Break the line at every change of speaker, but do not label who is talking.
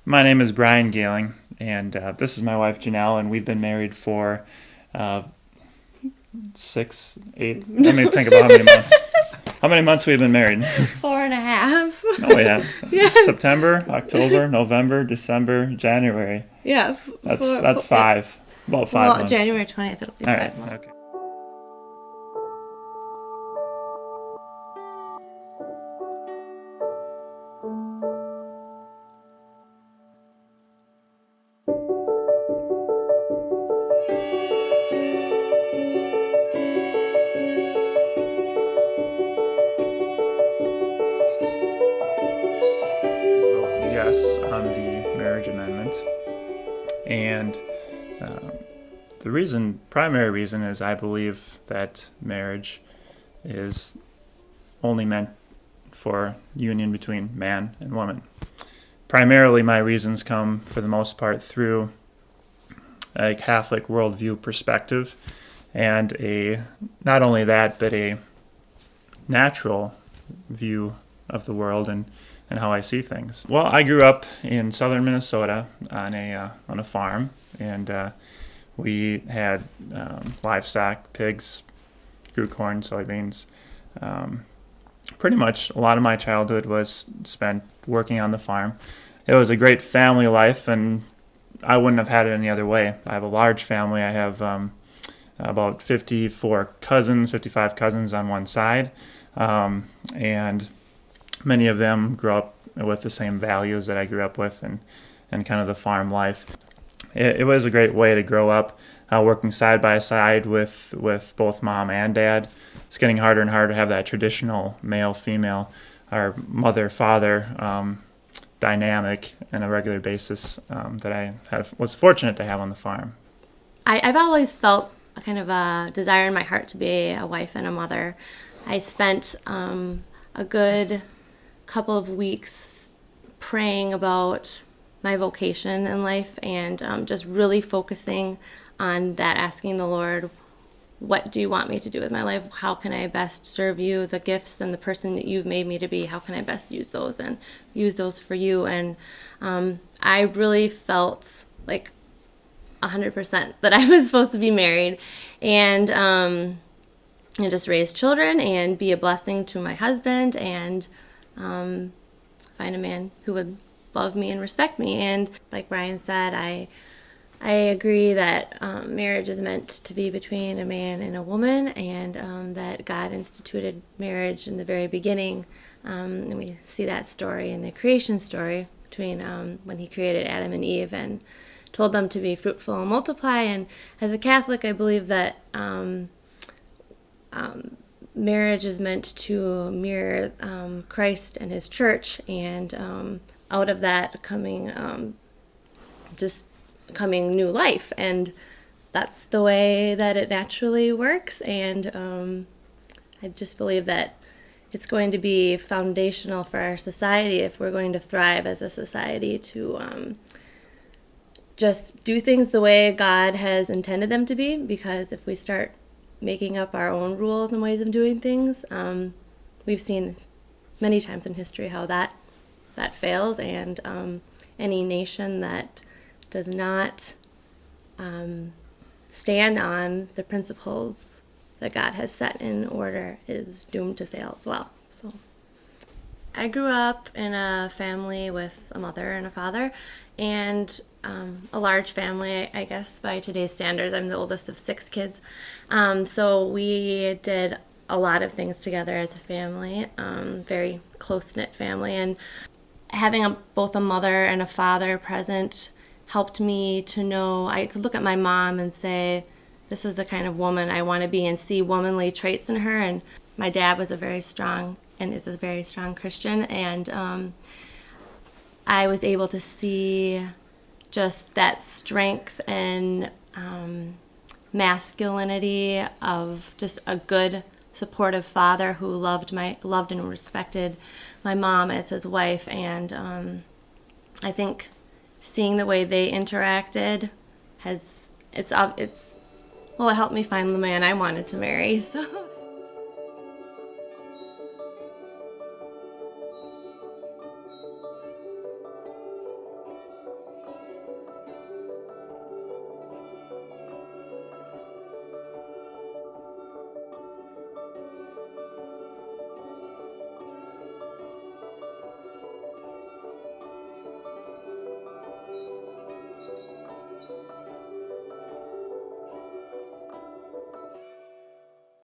My name is Brian Gehling, and this is my wife Janelle, and we've been married for uh, 6, 8. Let me think about how many months. How many months we've been married?
4.5.
Oh yeah,
Yeah.
September, October, November, December, January.
Yeah.
That's 5. About 5 months.
January 20th, it'll be
All right.
5 months.
Okay. Vote yes on the marriage amendment, and um, primary reason, is I believe that marriage is only meant for union between man and woman. Primarily, my reasons come, for the most part, through a Catholic worldview perspective, and not only that, but a natural view of the world and how I see things. Well, I grew up in southern Minnesota on a farm, and we had livestock, pigs, grew corn, soybeans. Um, Pretty much a lot of my childhood was spent working on the farm. It was a great family life, and I wouldn't have had it any other way. I have a large family. I have about 55 cousins on one side, and many of them grew up with the same values that I grew up with, and kind of the farm life. It was a great way to grow up, working side by side with both mom and dad. It's getting harder and harder to have that traditional male-female or mother-father dynamic on a regular basis that was fortunate to have on the farm.
I've always felt a kind of a desire in my heart to be a wife and a mother. I spent a good couple of weeks praying about my vocation in life and just really focusing on that, asking the Lord, what do you want me to do with my life? How can I best serve you? The gifts and the person that you've made me to be, how can I best use those and use those for you? And I really felt like 100% that I was supposed to be married and just raise children and be a blessing to my husband and find a man who would love me and respect me. And like Brian said, I agree that marriage is meant to be between a man and a woman, and that God instituted marriage in the very beginning. And we see that story in the creation story between when he created Adam and Eve and told them to be fruitful and multiply. And as a Catholic, I believe that marriage is meant to mirror Christ and his church, and out of that coming new life. And that's the way that it naturally works. And I just believe that it's going to be foundational for our society if we're going to thrive as a society to just do things the way God has intended them to be. Because if we start making up our own rules and ways of doing things, we've seen many times in history how that fails, and any nation that does not stand on the principles that God has set in order is doomed to fail as well. So I grew up in a family with a mother and a father, and a large family, I guess, by today's standards. I'm the oldest of 6 kids. So we did a lot of things together as a family, very close-knit family. And having both a mother and a father present helped me to know, I could look at my mom and say, this is the kind of woman I want to be, and see womanly traits in her. And my dad was a very strong Christian, and I was able to see just that strength and masculinity of just a good, supportive father who loved and respected my mom as his wife. And I think seeing the way they interacted it helped me find the man I wanted to marry. So